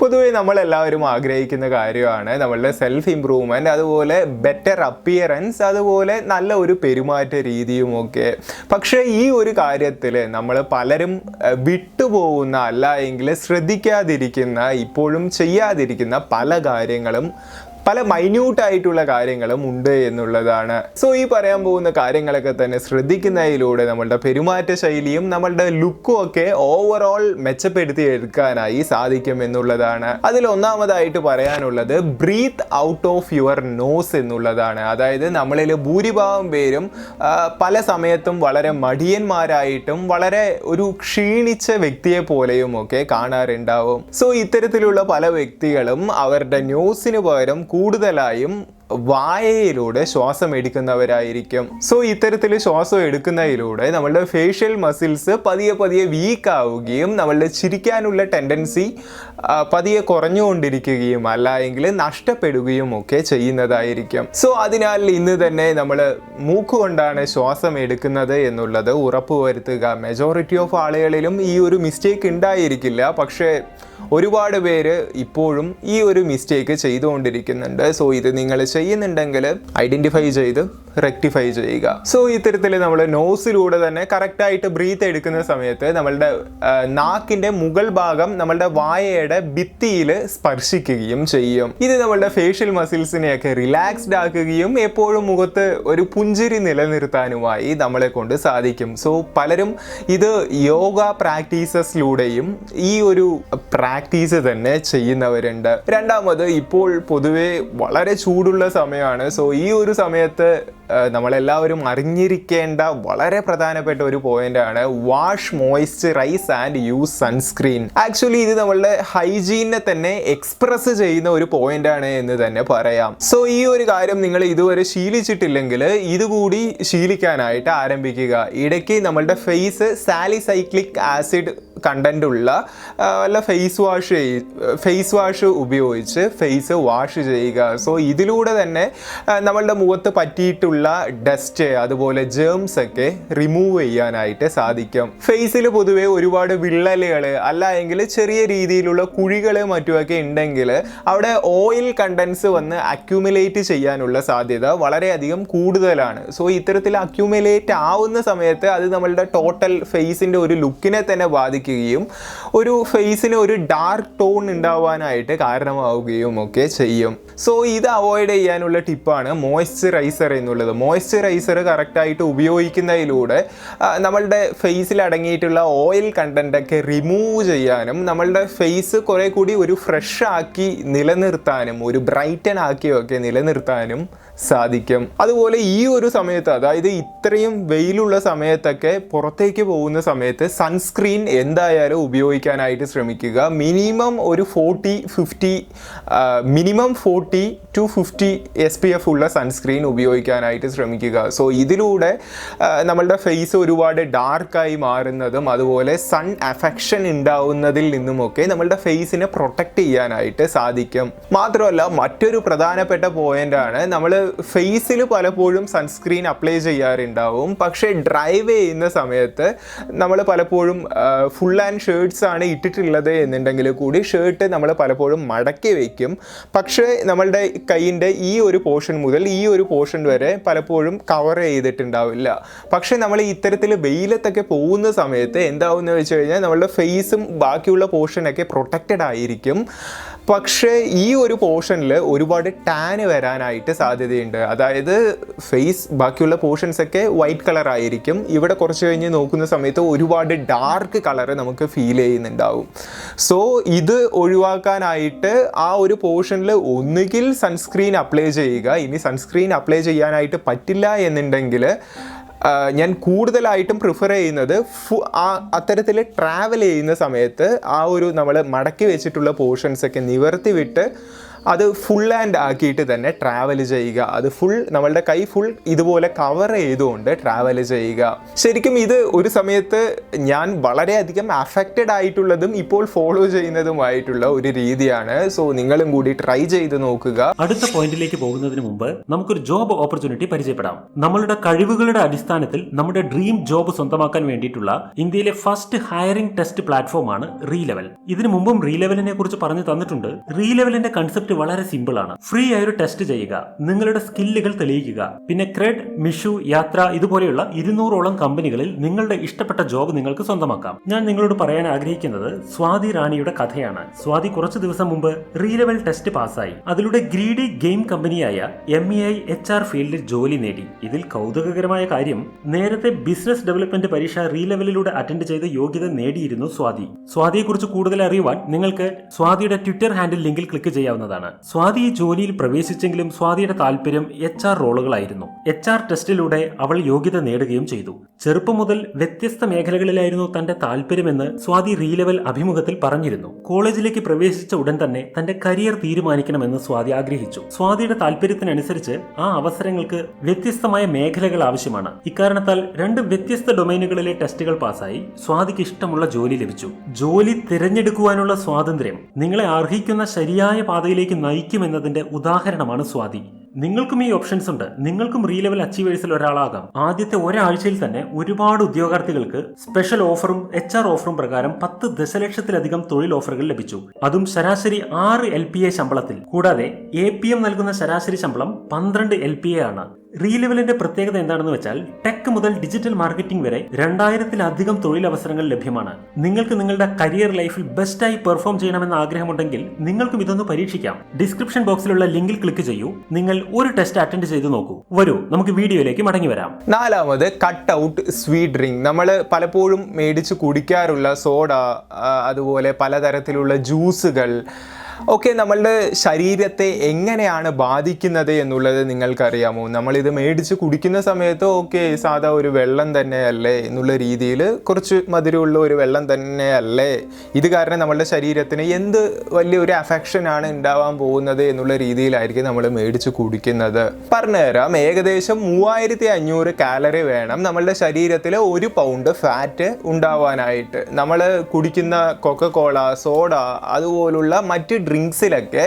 പൊതുവേ നമ്മളെല്ലാവരും ആഗ്രഹിക്കുന്ന കാര്യമാണ് നമ്മളുടെ സെൽഫ് ഇംപ്രൂവ്മെൻറ്റ്, അതുപോലെ ബെറ്റർ അപ്പിയറൻസ്, അതുപോലെ നല്ല ഒരു പെരുമാറ്റ രീതിയുമൊക്കെ. പക്ഷേ ഈ ഒരു കാര്യത്തിൽ നമ്മൾ പലരും വിട്ടുപോകുന്ന, അല്ല എങ്കിൽ ശ്രദ്ധിക്കാതിരിക്കുന്ന, ഇപ്പോഴും ചെയ്യാതിരിക്കുന്ന പല കാര്യങ്ങളും, പല മൈന്യൂട്ടായിട്ടുള്ള കാര്യങ്ങളും ഉണ്ട് എന്നുള്ളതാണ്. സോ ഈ പറയാൻ പോകുന്ന കാര്യങ്ങളൊക്കെ തന്നെ ശ്രദ്ധിക്കുന്നതിലൂടെ നമ്മളുടെ പെരുമാറ്റ ശൈലിയും നമ്മളുടെ ലുക്കും ഒക്കെ ഓവറോൾ മെച്ചപ്പെടുത്തി എടുക്കാനായി സാധിക്കും എന്നുള്ളതാണ്. അതിൽ ഒന്നാമതായിട്ട് പറയാനുള്ളത് breathe out of your nose എന്നുള്ളതാണ്. അതായത് നമ്മളിൽ ഭൂരിഭാഗം പേരും പല സമയത്തും വളരെ മടിയന്മാരായിട്ടും വളരെ ഒരു ക്ഷീണിച്ച വ്യക്തിയെ പോലെയും ഒക്കെ കാണാറുണ്ടാവും. സോ ഇത്തരത്തിലുള്ള പല വ്യക്തികളും അവരുടെ നോസിന് പകരം കൂടുതലായും വായയിലൂടെ ശ്വാസം എടുക്കുന്നവരായിരിക്കും. സോ ഇത്തരത്തിൽ ശ്വാസം എടുക്കുന്നതിലൂടെ നമ്മളുടെ ഫേഷ്യൽ മസിൽസ് പതിയെ വീക്ക് ആവുകയും നമ്മളുടെ ചിരിക്കാനുള്ള ടെൻഡൻസി പതിയെ കുറഞ്ഞുകൊണ്ടിരിക്കുകയും അല്ല എങ്കിൽ നഷ്ടപ്പെടുകയും ഒക്കെ ചെയ്യുന്നതായിരിക്കും. സോ അതിനാൽ ഇന്ന് തന്നെ നമ്മൾ മൂക്കുകൊണ്ടാണ് ശ്വാസം എടുക്കുന്നത് എന്നുള്ളത് ഉറപ്പുവരുത്തുക. മെജോറിറ്റി ഓഫ് ആളുകളിലും ഈ ഒരു മിസ്റ്റേക്ക് ഉണ്ടായിരിക്കില്ല, പക്ഷേ ഒരുപാട് പേര് ഇപ്പോഴും ഈ ഒരു മിസ്റ്റേക്ക് ചെയ്തുകൊണ്ടിരിക്കുന്നുണ്ട്. സോ ഇത് നിങ്ങൾ ചെയ്യുന്നുണ്ടെങ്കിൽ ഐഡൻറ്റിഫൈ ചെയ്ത് റെക്ടിഫൈ ചെയ്യുക. സോ ഇത്തരത്തിൽ നമ്മൾ നോസിലൂടെ തന്നെ കറക്റ്റായിട്ട് ബ്രീത്ത് എടുക്കുന്ന സമയത്ത് നമ്മളുടെ നാക്കിൻ്റെ മുകൾ ഭാഗം നമ്മളുടെ വായയുടെ ഭിത്തിയിൽ സ്പർശിക്കുകയും ചെയ്യും. ഇത് നമ്മളുടെ ഫേഷ്യൽ മസിൽസിനെയൊക്കെ റിലാക്സ്ഡ് ആക്കുകയും എപ്പോഴും മുഖത്ത് ഒരു പുഞ്ചിരി നിലനിർത്താനുമായി നമ്മളെ കൊണ്ട് സാധിക്കും. സോ പലരും ഇത് യോഗ പ്രാക്ടീസസിലൂടെയും ഈ ഒരു പ്രാക്ടീസ് തന്നെ ചെയ്യുന്നവരുണ്ട്. രണ്ടാമത്, ഇപ്പോൾ പൊതുവെ വളരെ ചൂടുള്ള സമയമാണ്. സോ ഈ ഒരു സമയത്ത് നമ്മളെല്ലാവരും അറിഞ്ഞിരിക്കേണ്ട വളരെ പ്രധാനപ്പെട്ട ഒരു പോയിന്റാണ് wash, moisturise and use sunscreen. Actually ഇത് നമ്മളുടെ ഹൈജീനെ തന്നെ എക്സ്പ്രസ് ചെയ്യുന്ന ഒരു പോയിന്റാണ് എന്ന് തന്നെ പറയാം. സോ ഈ ഒരു കാര്യം നിങ്ങൾ ഇതുവരെ ശീലിച്ചിട്ടില്ലെങ്കിൽ ഇതുകൂടി ശീലിക്കാനായിട്ട് ആരംഭിക്കുക. ഇടയ്ക്ക് നമ്മളുടെ ഫേസ് സാലിസൈക്ലിക് ആസിഡ് കണ്ടന്റ് ഉള്ള വല്ല ഫേസ് വാഷ് ഉപയോഗിച്ച് ഫേസ് വാഷ് ചെയ്യുക. സോ ഇതിലൂടെ തന്നെ നമ്മളുടെ മുഖത്ത് പറ്റിയിട്ടുള്ള ഡസ്റ്റ്, അതുപോലെ ജേംസ് ഒക്കെ റിമൂവ് ചെയ്യാനായിട്ട് സാധിക്കും. ഫേസിൽ പൊതുവെ ഒരുപാട് വിള്ളലുകൾ അല്ല എങ്കിൽ ചെറിയ രീതിയിലുള്ള കുഴികൾ മറ്റുമൊക്കെ ഉണ്ടെങ്കിൽ അവിടെ ഓയിൽ കണ്ടൻസ് വന്ന് അക്യുമുലേറ്റ് ചെയ്യാനുള്ള സാധ്യത വളരെയധികം കൂടുതലാണ്. സോ ഇത്തരത്തിൽ അക്യുമുലേറ്റ് ആവുന്ന സമയത്ത് അത് നമ്മളുടെ ടോട്ടൽ ഫേസിൻ്റെ ഒരു ലുക്കിനെ തന്നെ ബാധിക്കുകയും ഒരു ഫേസിന് ഒരു ഡാർക്ക് ടോൺ ഉണ്ടാവാനായിട്ട് കാരണമാവുകയും ഒക്കെ ചെയ്യും. സോ ഇത് അവോയ്ഡ് ചെയ്യാനുള്ള ടിപ്പാണ് മോയ്സ്ചറൈസർ എന്നുള്ളത്. മോയ്സ്ചറൈസർ കറക്റ്റായിട്ട് ഉപയോഗിക്കുന്നതിലൂടെ നമ്മളുടെ ഫേസിൽ അടങ്ങിയിട്ടുള്ള ഓയിൽ കണ്ടൻ്റൊക്കെ റിമൂവ് ചെയ്യാനും നമ്മളുടെ ഫേസ് കുറേ കൂടി ഒരു ഫ്രഷ് ആക്കി നിലനിർത്താനും ഒരു ബ്രൈറ്റൻ ആക്കിയൊക്കെ നിലനിർത്താനും സാധിക്കും. അതുപോലെ ഈ ഒരു സമയത്ത്, അതായത് ഇത്രയും വെയിലുള്ള സമയത്തൊക്കെ പുറത്തേക്ക് പോകുന്ന സമയത്ത് സൺസ്ക്രീൻ എന്തായാലും ഉപയോഗിക്കാനായിട്ട് ശ്രമിക്കുക. മിനിമം ഒരു 40 to 50 SPF ഉള്ള സൺസ്ക്രീൻ ഉപയോഗിക്കാനായിട്ട് ശ്രമിക്കുക. സോ ഇതിലൂടെ നമ്മളുടെ ഫേസ് ഒരുപാട് ഡാർക്കായി മാറുന്നതും അതുപോലെ സൺ അഫെക്ഷൻ ഉണ്ടാവുന്നതിൽ നിന്നുമൊക്കെ നമ്മളുടെ ഫേസിനെ പ്രൊട്ടക്റ്റ് ചെയ്യാനായിട്ട് സാധിക്കും. മാത്രമല്ല മറ്റൊരു പ്രധാനപ്പെട്ട പോയിൻ്റാണ്, നമ്മൾ ഫേസിൽ പലപ്പോഴും സൺസ്ക്രീൻ അപ്ലൈ ചെയ്യാറുണ്ടാവും. പക്ഷേ ഡ്രൈവ് ചെയ്യുന്ന സമയത്ത് നമ്മൾ പലപ്പോഴും ഫുൾ ആൻഡ് ഷർട്ട്സ് ആണ് ഇട്ടിട്ടുള്ളത് എന്നുണ്ടെങ്കിൽ കൂടി ഷർട്ട് നമ്മൾ പലപ്പോഴും മടക്കി വയ്ക്കും. പക്ഷേ നമ്മളുടെ കൈയിൻ്റെ ഈ ഒരു പോർഷൻ മുതൽ ഈ ഒരു പോർഷൻ വരെ പലപ്പോഴും കവർ ചെയ്തിട്ടുണ്ടാവില്ല. പക്ഷേ നമ്മൾ ഇത്തരത്തിൽ വെയിലത്തൊക്കെ പോകുന്ന സമയത്ത് എന്താവുമെന്ന് വെച്ച് കഴിഞ്ഞാൽ നമ്മളുടെ ഫേസും ബാക്കിയുള്ള പോർഷനൊക്കെ പ്രൊട്ടക്റ്റഡ് ആയിരിക്കും. പക്ഷേ ഈ ഒരു പോർഷനിൽ ഒരുപാട് ടാന് വരാനായിട്ട് സാധ്യതയുണ്ട്. അതായത് ഫേസ് ബാക്കിയുള്ള പോർഷൻസൊക്കെ വൈറ്റ് കളർ ആയിരിക്കും, ഇവിടെ കുറച്ച് കഴിഞ്ഞ് നോക്കുന്ന സമയത്ത് ഒരുപാട് ഡാർക്ക് കളർ നമുക്ക് ഫീൽ ചെയ്യുന്നുണ്ടാവും. സോ ഇത് ഒഴിവാക്കാനായിട്ട് ആ ഒരു പോർഷനിൽ ഒന്നുകിൽ സൺസ്ക്രീൻ അപ്ലൈ ചെയ്യുക. ഇനി സൺസ്ക്രീൻ അപ്ലൈ ചെയ്യാനായിട്ട് പറ്റില്ല എന്നുണ്ടെങ്കിൽ ഞാൻ കൂടുതലായിട്ടും പ്രിഫർ ചെയ്യുന്നത് അത്തരത്തിൽ ട്രാവൽ ചെയ്യുന്ന സമയത്ത് ആ ഒരു നമ്മൾ മടക്കി വെച്ചിട്ടുള്ള പോർഷൻസൊക്കെ നിവർത്തി വിട്ട് അത് ഫുൾ ഹാൻഡ് ആക്കിയിട്ട് തന്നെ ട്രാവൽ ചെയ്യുക. അത് ഫുൾ നമ്മളുടെ കൈ ഫുൾ ഇതുപോലെ കവർ ചെയ്തുകൊണ്ട് ട്രാവൽ ചെയ്യുക. ശരിക്കും ഇത് ഒരു സമയത്ത് ഞാൻ വളരെയധികം അഫക്റ്റഡ് ആയിട്ടുള്ളതും ഇപ്പോൾ ഫോളോ ചെയ്യുന്നതുമായിട്ടുള്ള ഒരു രീതിയാണ്. സോ നിങ്ങളും കൂടി ട്രൈ ചെയ്ത് നോക്കുക. അടുത്ത പോയിന്റിലേക്ക് പോകുന്നതിന് മുമ്പ് നമുക്കൊരു ജോബ് ഓപ്പർച്യൂണിറ്റി പരിചയപ്പെടാം. നമ്മളുടെ കഴിവുകളുടെ അടിസ്ഥാനത്തിൽ നമ്മുടെ ഡ്രീം ജോബ് സ്വന്തമാക്കാൻ വേണ്ടിയിട്ടുള്ള ഇന്ത്യയിലെ ഫസ്റ്റ് ഹയറിംഗ് ടെസ്റ്റ് പ്ലാറ്റ്ഫോമാണ് റീലെവൽ. ഇതിനു മുമ്പും റീലെവലിനെ കുറിച്ച് പറഞ്ഞു തന്നിട്ടുണ്ട്. റീലെവലിന്റെ കൺസെപ്റ്റ് വളരെ സിമ്പിൾ ആണ്. ഫ്രീ ആയ ഒരു ടെസ്റ്റ് ചെയ്യുക, നിങ്ങളുടെ സ്കില്ലുകൾ തെളിയിക്കുക, പിന്നെ ക്രെഡ്, മിഷു, യാത്ര ഇതുപോലെയുള്ള 200ഓളം കമ്പനികളിൽ നിങ്ങളുടെ ഇഷ്ടപ്പെട്ട ജോബ് നിങ്ങൾക്ക് സ്വന്തമാക്കാം. ഞാൻ നിങ്ങളോട് പറയാൻ ആഗ്രഹിക്കുന്നത് സ്വാതി റാണിയുടെ കഥയാണ്. സ്വാതി കുറച്ചു ദിവസം മുമ്പ് റീലെവൽ ടെസ്റ്റ് പാസ്സായി. അതിലൂടെ ഗ്രീഡി ഗെയിം കമ്പനിയായ MEI HR ഫീൽഡിൽ ജോലി നേടി. ഇതിൽ കൗതുകകരമായ കാര്യം, നേരത്തെ ബിസിനസ് ഡെവലപ്മെന്റ് പരീക്ഷ റീലെവലിലൂടെ അറ്റൻഡ് ചെയ്ത് യോഗ്യത നേടിയിരുന്നു സ്വാതി. സ്വാതിയെക്കുറിച്ച് കൂടുതൽ അറിയുവാൻ നിങ്ങൾക്ക് സ്വാതിയുടെ ട്വിറ്റർ ഹാൻഡിൽ ലിങ്കിൽ ക്ലിക്ക് ചെയ്യാവുന്നതാണ്. സ്വാതി ഈ ജോലിയിൽ പ്രവേശിച്ചെങ്കിലും സ്വാതിയുടെ താല്പര്യം HR റോളുകളായിരുന്നു. HR ടെസ്റ്റിലൂടെ അവൾ യോഗ്യത നേടുകയും ചെയ്തു. ചെറുപ്പം മുതൽ വ്യത്യസ്ത മേഖലകളിലായിരുന്നു തന്റെ താല്പര്യമെന്ന് സ്വാതി റീലെവൽ അഭിമുഖത്തിൽ പറഞ്ഞിരുന്നു. കോളേജിലേക്ക് പ്രവേശിച്ച ഉടൻ തന്നെ തന്റെ കരിയർ തീരുമാനിക്കണമെന്ന് സ്വാതി ആഗ്രഹിച്ചു. സ്വാതിയുടെ താല്പര്യത്തിനനുസരിച്ച് ആ അവസരങ്ങൾക്ക് വ്യത്യസ്തമായ മേഖലകൾ ആവശ്യമാണ്. ഇക്കാരണത്താൽ 2 വ്യത്യസ്ത ഡൊമൈനുകളിലെ ടെസ്റ്റുകൾ പാസ്സായി സ്വാതിക്ക് ഇഷ്ടമുള്ള ജോലി ലഭിച്ചു. ജോലി തിരഞ്ഞെടുക്കുവാനുള്ള സ്വാതന്ത്ര്യം നിങ്ങളെ അർഹിക്കുന്ന ശരിയായ പാതയിലേക്ക് നയിക്കുമെന്നതിന്റെ ഉദാഹരണമാണ് സ്വാതി. നിങ്ങൾക്കും ഈ ഓപ്ഷൻസ് ഉണ്ട്. നിങ്ങൾക്കും റീലെവൽ അച്ചീവേഴ്സിൽ ഒരാളാകാം. ആദ്യത്തെ ഒരാഴ്ചയിൽ തന്നെ ഒരുപാട് ഉദ്യോഗാർത്ഥികൾക്ക് സ്പെഷ്യൽ ഓഫറും HR ഓഫറും പ്രകാരം 10 ദശലക്ഷത്തിലധികം തൊഴിൽ ഓഫറുകൾ ലഭിച്ചു. അതും ശരാശരി 6 LPA ശമ്പളത്തിൽ. കൂടാതെ APM നൽകുന്ന ശരാശരി ശമ്പളം 12 LPA ആണ്. റീലെവലിന്റെ പ്രത്യേകത എന്താണെന്ന് വെച്ചാൽ ടെക് മുതൽ ഡിജിറ്റൽ മാർക്കറ്റിംഗ് വരെ 2000-ലധികം തൊഴിലവസരങ്ങൾ ലഭ്യമാണ്. നിങ്ങൾക്ക് നിങ്ങളുടെ കരിയർ ലൈഫിൽ ബെസ്റ്റായി പെർഫോം ചെയ്യണമെന്ന ആഗ്രഹമുണ്ടെങ്കിൽ നിങ്ങൾക്കും ഇതൊന്ന് പരീക്ഷിക്കാം. ഡിസ്ക്രിപ്ഷൻ ബോക്സിലുള്ള ലിങ്കിൽ ക്ലിക്ക് ചെയ്യൂ. നിങ്ങൾ ഒരു ടെസ്റ്റ് അറ്റൻഡ് ചെയ്ത് നോക്കൂ. വരൂ, നമുക്ക് വീഡിയോയിലേക്ക് മടങ്ങി വരാം. 4ാമത് കട്ട് ഔട്ട് സ്വീറ്റ് ഡ്രിങ്ക്. നമ്മൾ പലപ്പോഴും മേടിച്ച് കുടിക്കാറുള്ള സോഡ, അതുപോലെ പലതരത്തിലുള്ള ജ്യൂസുകൾ ഒക്കെ നമ്മളുടെ ശരീരത്തെ എങ്ങനെയാണ് ബാധിക്കുന്നത് എന്നുള്ളത് നിങ്ങൾക്കറിയാമോ? നമ്മളിത് മേടിച്ച് കുടിക്കുന്ന സമയത്ത് സാധാ ഒരു വെള്ളം തന്നെയല്ലേ എന്നുള്ള രീതിയിൽ, കുറച്ച് മധുരമുള്ള ഒരു വെള്ളം തന്നെയല്ലേ, ഇത് കാരണം നമ്മളുടെ ശരീരത്തിന് എന്ത് വലിയൊരു അഫെക്ഷനാണ് ഉണ്ടാവാൻ പോകുന്നത് എന്നുള്ള രീതിയിലായിരിക്കും നമ്മൾ മേടിച്ച് കുടിക്കുന്നത്. പറഞ്ഞുതരാം. ഏകദേശം 3500 കാലറി വേണം നമ്മളുടെ ശരീരത്തിൽ 1 പൗണ്ട് ഫാറ്റ് ഉണ്ടാവാനായിട്ട്. നമ്മൾ കുടിക്കുന്ന കൊക്കക്കോള, സോഡ അതുപോലുള്ള മറ്റ് ഡ്രിങ്ക്സിലൊക്കെ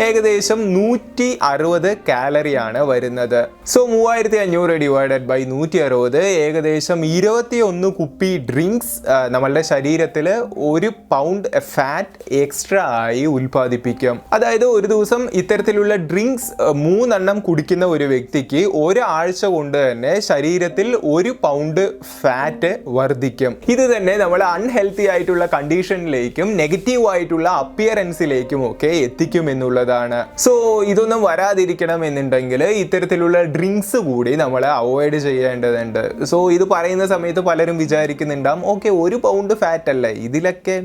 ഏകദേശം 160 കാലറിയാണ് വരുന്നത്. സോ 3500 ഡിവൈഡഡ് ബൈ 160 ഏകദേശം 21 കുപ്പി ഡ്രിങ്ക്സ് നമ്മളുടെ ശരീരത്തിൽ 1 പൗണ്ട് ഫാറ്റ് എക്സ്ട്രാ ആയി ഉൽപ്പാദിപ്പിക്കും. അതായത് ഒരു ദിവസം ഇത്തരത്തിലുള്ള ഡ്രിങ്ക്സ് 3 എണ്ണം കുടിക്കുന്ന ഒരു വ്യക്തിക്ക് ഒരാഴ്ച കൊണ്ട് തന്നെ ശരീരത്തിൽ 1 പൗണ്ട് ഫാറ്റ് വർദ്ധിക്കും. ഇത് തന്നെ നമ്മൾ അൺഹെൽത്തി ആയിട്ടുള്ള കണ്ടീഷനിലേക്കും നെഗറ്റീവ് ആയിട്ടുള്ള അപ്പിയറൻസിലേക്കും ഒക്കെ എത്തിക്കും എന്നുള്ളതാണ്. സോ ഇതൊന്നും വരാതിരിക്കണം എന്നുണ്ടെങ്കിൽ ഇത്തരത്തിലുള്ള ഡ്രിങ്ക്സ് കൂടി നമ്മൾ അവോയ്ഡ് ചെയ്യേണ്ടതുണ്ട്. സോ ഇത് പറയുന്ന സമയത്ത് പലരും വിചാരിക്കുന്നുണ്ടാവും, 1 പൗണ്ട് ഫാറ്റ് അല്ലേ, ഇതിലൊക്കെ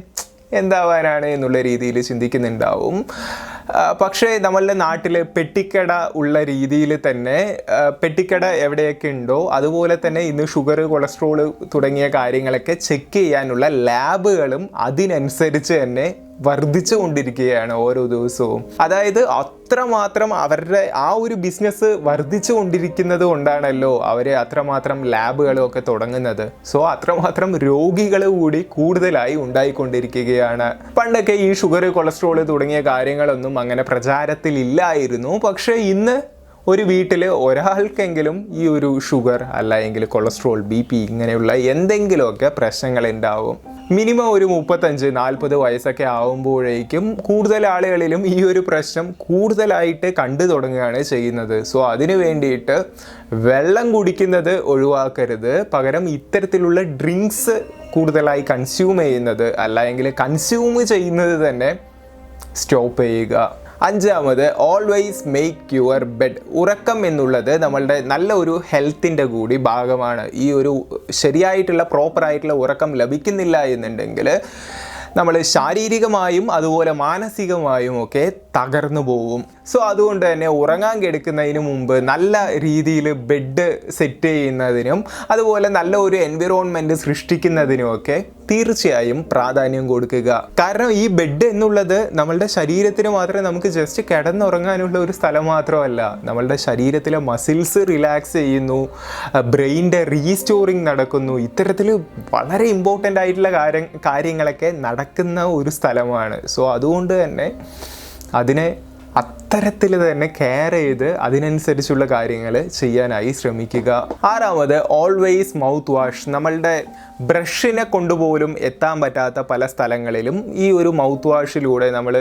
എന്താവാനാണ് എന്നുള്ള രീതിയിൽ ചിന്തിക്കുന്നുണ്ടാവും. പക്ഷേ നമ്മളുടെ നാട്ടിൽ പെട്ടിക്കട ഉള്ള രീതിയിൽ തന്നെ പെട്ടിക്കട എവിടെയൊക്കെ ഉണ്ടോ അതുപോലെ തന്നെ ഇന്ന് ഷുഗർ, കൊളസ്ട്രോൾ തുടങ്ങിയ കാര്യങ്ങളൊക്കെ ചെക്ക് ചെയ്യാനുള്ള ലാബുകളും അതിനനുസരിച്ച് തന്നെ വർദ്ധിച്ചു കൊണ്ടിരിക്കുകയാണ് ഓരോ ദിവസവും. അതായത് അത്രമാത്രം അവരുടെ ആ ഒരു ബിസിനസ് വർദ്ധിച്ചു കൊണ്ടിരിക്കുന്നത് കൊണ്ടാണല്ലോ അവർ അത്രമാത്രം ലാബുകളും ഒക്കെ തുടങ്ങുന്നത്. സോ അത്രമാത്രം രോഗികൾ കൂടി കൂടുതലായി ഉണ്ടായിക്കൊണ്ടിരിക്കുകയാണ്. പണ്ടൊക്കെ ഈ ഷുഗർ, കൊളസ്ട്രോൾ തുടങ്ങിയ കാര്യങ്ങളൊന്നും അങ്ങനെ പ്രചാരത്തിലില്ലായിരുന്നു. പക്ഷേ ഇന്ന് ഒരു വീട്ടിൽ ഒരാൾക്കെങ്കിലും ഈ ഒരു ഷുഗർ അല്ലെങ്കിൽ കൊളസ്ട്രോൾ, BP ഇങ്ങനെയുള്ള എന്തെങ്കിലുമൊക്കെ പ്രശ്നങ്ങൾ ഉണ്ടാവും. മിനിമം ഒരു 35-40 വയസ്സൊക്കെ ആവുമ്പോഴേക്കും കൂടുതൽ ആളുകളിലും ഈ ഒരു പ്രശ്നം കൂടുതലായിട്ട് കണ്ടു തുടങ്ങുകയാണ് ചെയ്യുന്നത്. സോ അതിനു വേണ്ടിയിട്ട് വെള്ളം കുടിക്കുന്നത് ഒഴിവാക്കരുത്. പകരം ഇത്തരത്തിലുള്ള ഡ്രിങ്ക്സ് കൂടുതലായി കൺസ്യൂം ചെയ്യുന്നത് അല്ലെങ്കിൽ കൺസ്യൂം ചെയ്യുന്നത് തന്നെ സ്റ്റോപ്പ് ചെയ്യുക. 5ാമത് ഓൾവേസ് മേക്ക് യുവർ ബെഡ്. ഉറക്കം എന്നുള്ളത് നമ്മളുടെ നല്ല ഒരു ഹെൽത്തിൻ്റെ കൂടി ഭാഗമാണ്. ഈ ഒരു ശരിയായിട്ടുള്ള പ്രോപ്പറായിട്ടുള്ള ഉറക്കം ലഭിക്കുന്നില്ല എന്നുണ്ടെങ്കിൽ നമ്മൾ ശാരീരികമായും അതുപോലെ മാനസികമായും ഒക്കെ തകർന്നു പോകും. സോ അതുകൊണ്ട് തന്നെ ഉറങ്ങാൻ കിടക്കുന്നതിന് മുമ്പ് നല്ല രീതിയിൽ ബെഡ് സെറ്റ് ചെയ്യുന്നതിനും അതുപോലെ നല്ല ഒരു എൻവിറോൺമെൻറ്റ് സൃഷ്ടിക്കുന്നതിനുമൊക്കെ തീർച്ചയായും പ്രാധാന്യം കൊടുക്കുക. കാരണം ഈ ബെഡ് എന്നുള്ളത് നമ്മളുടെ ശരീരത്തിന് മാത്രമേ നമുക്ക് ജസ്റ്റ് കിടന്നുറങ്ങാനുള്ള ഒരു സ്ഥലം മാത്രമല്ല. നമ്മളുടെ ശരീരത്തിലെ മസിൽസ് റിലാക്സ് ചെയ്യുന്നു, ബ്രെയിനിൻ്റെ റീസ്റ്റോറിങ് നടക്കുന്നു. ഇത്തരത്തിൽ വളരെ ഇമ്പോർട്ടൻ്റ് ആയിട്ടുള്ള കാര്യങ്ങളൊക്കെ നടക്കുന്ന ഒരു സ്ഥലമാണ്. സോ അതുകൊണ്ട് തന്നെ അതിനെ അത്തരത്തിൽ തന്നെ കെയർ ചെയ്ത് അതിനനുസരിച്ചുള്ള കാര്യങ്ങൾ ചെയ്യാനായി ശ്രമിക്കുക. 6ാമത് ഓൾവേസ് മൗത്ത് വാഷ്. നമ്മളുടെ ബ്രഷിനെ കൊണ്ടുപോലും എത്താൻ പറ്റാത്ത പല സ്ഥലങ്ങളിലും ഈ ഒരു മൗത്ത് വാഷിലൂടെ നമ്മൾ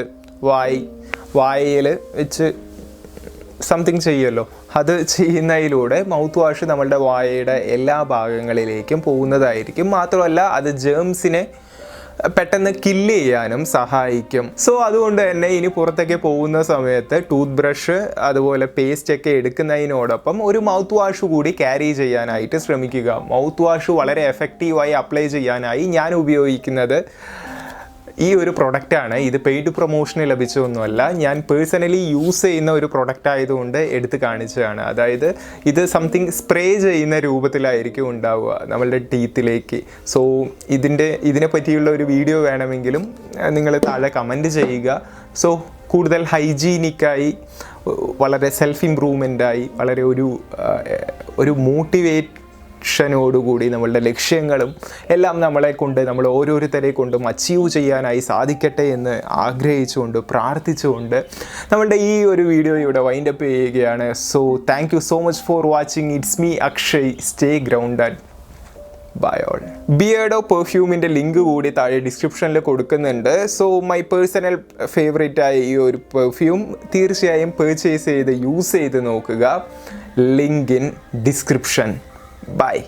വായയിൽ വെച്ച് സംതിങ് ചെയ്യുമല്ലോ, അത് ചെയ്യുന്നതിലൂടെ മൗത്ത് വാഷ് നമ്മളുടെ വായയുടെ എല്ലാ ഭാഗങ്ങളിലേക്കും പോകുന്നതായിരിക്കും. മാത്രമല്ല അത് ജേംസിനെ പെട്ടെന്ന് കില്ല് ചെയ്യാനും സഹായിക്കും. സോ അതുകൊണ്ട് തന്നെ ഇനി പുറത്തൊക്കെ പോകുന്ന സമയത്ത് ടൂത്ത് ബ്രഷ് അതുപോലെ പേസ്റ്റൊക്കെ എടുക്കുന്നതിനോടൊപ്പം ഒരു മൗത്ത് വാഷ് കൂടി ക്യാരി ചെയ്യാനായിട്ട് ശ്രമിക്കുക. മൗത്ത് വാഷ് വളരെ എഫക്റ്റീവായി അപ്ലൈ ചെയ്യാനായി ഞാൻ ഉപയോഗിക്കുന്നത് ഈ ഒരു പ്രൊഡക്റ്റാണ്. ഇത് പെയ്ഡ് പ്രൊമോഷന് ലഭിച്ചതൊന്നുമല്ല, ഞാൻ പേഴ്സണലി യൂസ് ചെയ്യുന്ന ഒരു പ്രൊഡക്റ്റ് ആയതുകൊണ്ട് എടുത്ത് കാണിച്ചതാണ്. അതായത് ഇത് സംതിങ് സ്പ്രേ ചെയ്യുന്ന രൂപത്തിലായിരിക്കും ഉണ്ടാവുക നമ്മളുടെ ടീത്തിലേക്ക്. സോ ഇതിനെ പറ്റിയുള്ള ഒരു വീഡിയോ വേണമെങ്കിലും നിങ്ങൾ താഴെ കമൻറ്റ് ചെയ്യുക. സോ കൂടുതൽ ഹൈജീനിക്കായി, വളരെ സെൽഫ് ഇംപ്രൂവ്മെൻറ്റായി, വളരെ ഒരു മോട്ടിവേഷനോടുകൂടി നമ്മളുടെ ലക്ഷ്യങ്ങളും എല്ലാം നമ്മൾ ഓരോരുത്തരെ കൊണ്ടും അച്ചീവ് ചെയ്യാനായി സാധിക്കട്ടെ എന്ന് ആഗ്രഹിച്ചുകൊണ്ട് പ്രാർത്ഥിച്ചുകൊണ്ട് നമ്മളുടെ ഈ ഒരു വീഡിയോ ഇവിടെ വൈൻഡപ്പ് ചെയ്യുകയാണ്. So thank you so much for watching. It's me Akshay. Stay grounded. Bye all. Beardo പെർഫ്യൂമിൻ്റെ ലിങ്ക് കൂടി താഴെ ഡിസ്ക്രിപ്ഷനിൽ കൊടുക്കുന്നുണ്ട്. സോ മൈ പേഴ്സണൽ ഫേവറേറ്റ് ആയ ഈ ഒരു പെർഫ്യൂം തീർച്ചയായും യൂസ് ചെയ്ത് നോക്കുക. Link in description. Bye.